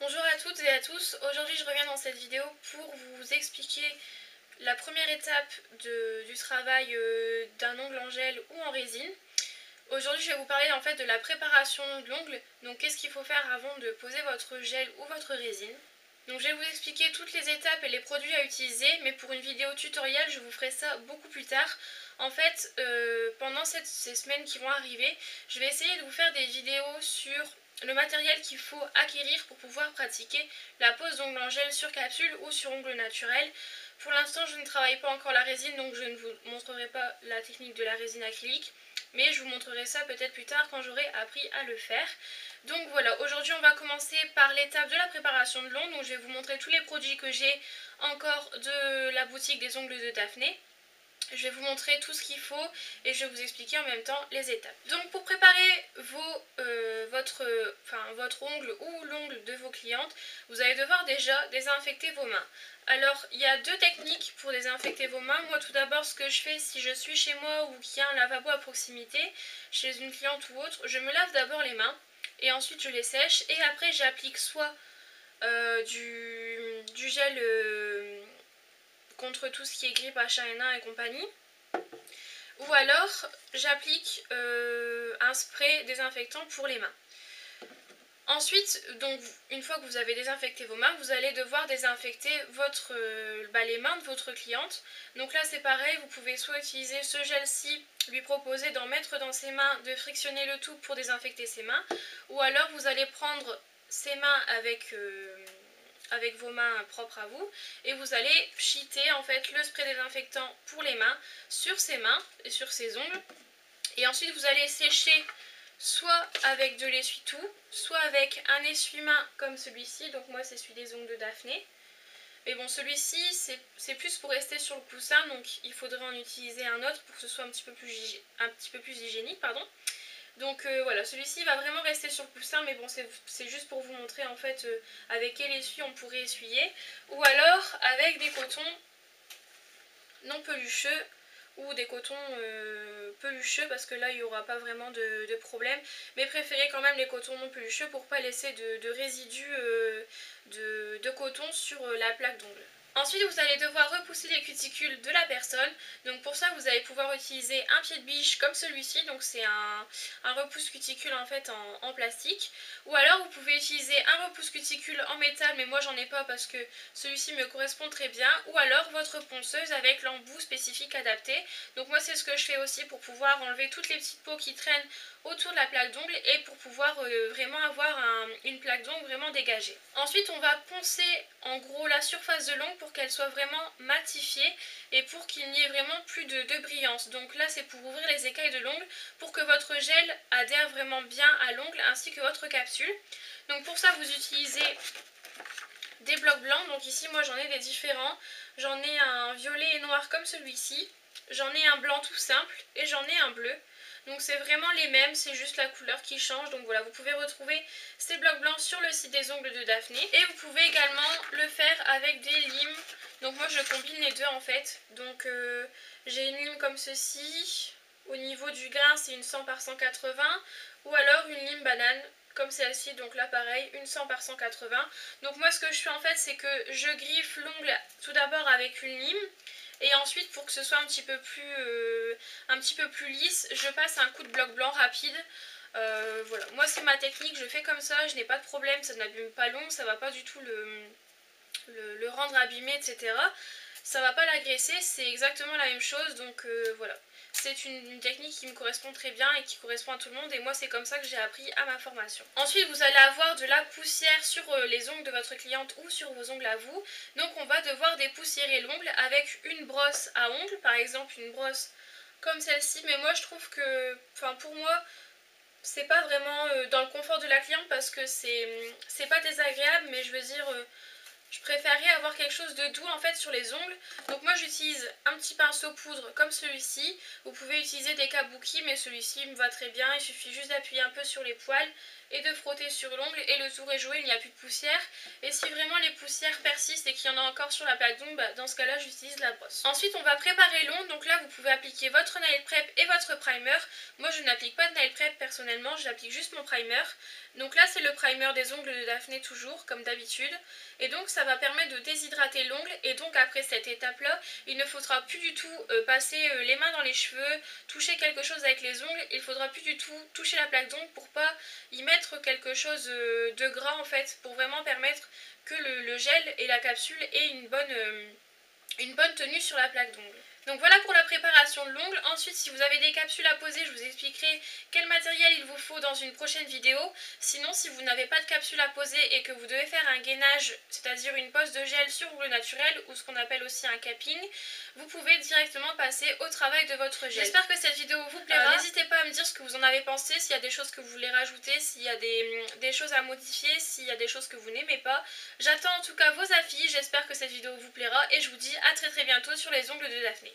Bonjour à toutes et à tous, aujourd'hui je reviens dans cette vidéo pour vous expliquer la première étape du travail d'un ongle en gel ou en résine. Aujourd'hui je vais vous parler en fait de la préparation de l'ongle, donc qu'est-ce qu'il faut faire avant de poser votre gel ou votre résine. Donc je vais vous expliquer toutes les étapes et les produits à utiliser, mais pour une vidéo tutoriel je vous ferai ça beaucoup plus tard. En fait, pendant ces semaines qui vont arriver, je vais essayer de vous faire des vidéos sur le matériel qu'il faut acquérir pour pouvoir pratiquer la pose d'ongles en gel sur capsule ou sur ongles naturels. Pour l'instant je ne travaille pas encore la résine, donc je ne vous montrerai pas la technique de la résine acrylique, mais je vous montrerai ça peut-être plus tard quand j'aurai appris à le faire. Donc voilà, aujourd'hui on va commencer par l'étape de la préparation de l'ongle. Donc je vais vous montrer tous les produits que j'ai encore de la boutique des ongles de Daphné. Je vais vous montrer tout ce qu'il faut et je vais vous expliquer en même temps les étapes. Donc pour préparer votre ongle ou l'ongle de vos clientes, vous allez devoir déjà désinfecter vos mains. Alors il y a deux techniques pour désinfecter vos mains. Moi tout d'abord ce que je fais si je suis chez moi ou qu'il y a un lavabo à proximité, chez une cliente ou autre, je me lave d'abord les mains et ensuite je les sèche et après j'applique soit du gel contre tout ce qui est grippe H1N1 et compagnie, ou alors j'applique un spray désinfectant pour les mains. Ensuite, donc une fois que vous avez désinfecté vos mains, vous allez devoir désinfecter les mains de votre cliente. Donc là c'est pareil, vous pouvez soit utiliser ce gel-ci, lui proposer d'en mettre dans ses mains, de frictionner le tout pour désinfecter ses mains, ou alors vous allez prendre ses mains avec vos mains propres à vous et vous allez pchiter en fait le spray désinfectant pour les mains sur ses mains et sur ses ongles, et ensuite vous allez sécher soit avec de l'essuie-tout, soit avec un essuie-main comme celui-ci. Donc moi c'est celui des ongles de Daphné, mais bon celui-ci c'est plus pour rester sur le coussin, donc il faudrait en utiliser un autre pour que ce soit un petit peu plus hygiénique, pardon. Donc voilà, celui-ci va vraiment rester sur le coussin, mais bon c'est juste pour vous montrer en fait avec quel essuie on pourrait essuyer, ou alors avec des cotons non pelucheux ou des cotons pelucheux, parce que là il n'y aura pas vraiment de problème, mais préférez quand même les cotons non pelucheux pour pas laisser de résidus de coton sur la plaque d'ongle. Ensuite vous allez devoir repousser les cuticules de la personne, donc pour ça vous allez pouvoir utiliser un pied de biche comme celui-ci, donc c'est un repousse cuticule en fait en plastique, ou alors vous pouvez utiliser un repousse cuticule en métal, mais moi j'en ai pas parce que celui-ci me correspond très bien, ou alors votre ponceuse avec l'embout spécifique adapté. Donc moi c'est ce que je fais aussi pour pouvoir enlever toutes les petites peaux qui traînent autour de la plaque d'ongle et pour pouvoir vraiment avoir une plaque d'ongle vraiment dégagée. Ensuite on va poncer en gros la surface de l'ongle pour qu'elle soit vraiment matifiée et pour qu'il n'y ait vraiment plus de brillance. Donc là c'est pour ouvrir les écailles de l'ongle pour que votre gel adhère vraiment bien à l'ongle ainsi que votre capsule. Donc pour ça vous utilisez des blocs blancs, donc ici moi j'en ai des différents, j'en ai un violet et noir comme celui-ci, j'en ai un blanc tout simple et j'en ai un bleu. Donc c'est vraiment les mêmes, c'est juste la couleur qui change. Donc voilà, vous pouvez retrouver ces blocs blancs sur le site des ongles de Daphné. Et vous pouvez également le faire avec des limes. Donc moi je combine les deux en fait. Donc j'ai une lime comme ceci. Au niveau du grain c'est une 100 par 180. Ou alors une lime banane comme celle-ci, donc là pareil, une 100 par 180. Donc moi ce que je fais en fait c'est que je griffe l'ongle tout d'abord avec une lime, et ensuite pour que ce soit un petit peu plus lisse, je passe un coup de bloc blanc rapide. Voilà, moi c'est ma technique, je fais comme ça, je n'ai pas de problème, ça n'abîme pas l'ongle, ça va pas du tout le rendre abîmé, etc. Ça va pas l'agresser, c'est exactement la même chose, donc voilà. C'est une technique qui me correspond très bien et qui correspond à tout le monde, et moi c'est comme ça que j'ai appris à ma formation. Ensuite vous allez avoir de la poussière sur les ongles de votre cliente ou sur vos ongles à vous, donc on va devoir dépoussiérer l'ongle avec une brosse à ongles, par exemple une brosse comme celle-ci, mais moi je trouve que, enfin pour moi, c'est pas vraiment dans le confort de la cliente parce que c'est pas désagréable, mais je veux dire... je préférerais avoir quelque chose de doux en fait sur les ongles. Donc moi j'utilise un petit pinceau poudre comme celui-ci. Vous pouvez utiliser des kabuki, mais celui-ci me va très bien. Il suffit juste d'appuyer un peu sur les poils et de frotter sur l'ongle et le tour est joué, il n'y a plus de poussière. Et si vraiment les poussières persistent et qu'il y en a encore sur la plaque d'ongle, dans ce cas-là j'utilise la brosse. Ensuite on va préparer l'ongle, donc là vous pouvez appliquer votre nail prep et votre primer. Moi je n'applique pas de nail prep personnellement, j'applique juste mon primer. Donc là c'est le primer des ongles de Daphné toujours, comme d'habitude. Et donc ça va permettre de déshydrater l'ongle et donc après cette étape là, il ne faudra plus du tout passer les mains dans les cheveux, toucher quelque chose avec les ongles, il ne faudra plus du tout toucher la plaque d'ongle pour pas y mettre quelque chose de gras en fait, pour vraiment permettre que le gel et la capsule aient une bonne tenue sur la plaque d'ongle. Donc voilà pour la préparation de l'ongle. Ensuite, si vous avez des capsules à poser, je vous expliquerai quel matériel il vous faut dans une prochaine vidéo. Sinon, si vous n'avez pas de capsule à poser et que vous devez faire un gainage, c'est-à-dire une pose de gel sur ongles naturel ou ce qu'on appelle aussi un capping, vous pouvez directement passer au travail de votre gel. J'espère que cette vidéo vous plaira. N'hésitez pas à me dire ce que vous en avez pensé, s'il y a des choses que vous voulez rajouter, s'il y a des choses à modifier, s'il y a des choses que vous n'aimez pas. J'attends en tout cas vos avis, j'espère que cette vidéo vous plaira et je vous dis à très bientôt sur les ongles de Daphné.